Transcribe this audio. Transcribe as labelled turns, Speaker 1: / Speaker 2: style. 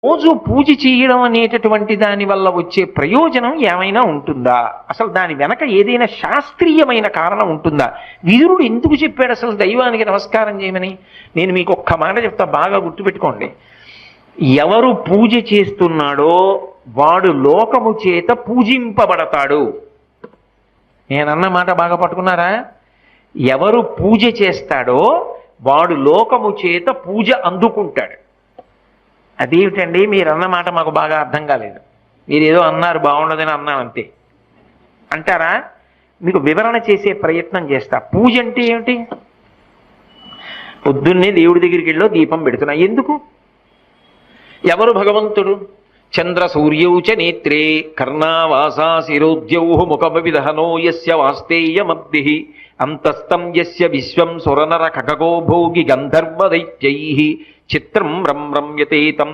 Speaker 1: రోజు పూజ చేయడం అనేటటువంటి దాని వల్ల వచ్చే ప్రయోజనం ఏమైనా ఉంటుందా? అసలు దాని వెనక ఏదైనా శాస్త్రీయమైన కారణం ఉంటుందా? విదురుడు ఎందుకు చెప్పాడు అసలు దైవానికి నమస్కారం చేయమని? నేను మీకు ఒక్క మాట చెప్తా, బాగా గుర్తుపెట్టుకోండి. ఎవరు పూజ చేస్తున్నాడో వాడు లోకము చేత పూజింపబడతాడు. నేనన్న మాట బాగా పట్టుకున్నారా? ఎవరు పూజ చేస్తాడో వాడు లోకము చేత పూజ అందుకుంటాడు. అదేమిటండి మీరు అన్న మాట మాకు బాగా అర్థం కాలేదు, మీరు ఏదో అన్నారు బాగుండదని అన్నాను అంతే అంటారా? మీకు వివరణ చేసే ప్రయత్నం చేస్తా. పూజ అంటే ఏమిటి? పొద్దున్నే దేవుడి దగ్గరికి వెళ్ళో దీపం పెడుతున్నా, ఎందుకు? ఎవరు భగవంతుడు? చంద్ర సూర్యౌ చ నేత్రే కర్ణావాసా శిరోద్యౌ ముఖమవిదహనో యస్య వాస్తేయమబ్ధి అంతస్తం యస్య విశ్వం సురనర ఖగో భోగి గంధర్వ దైత్యైః చిత్రం రమ్యతే తం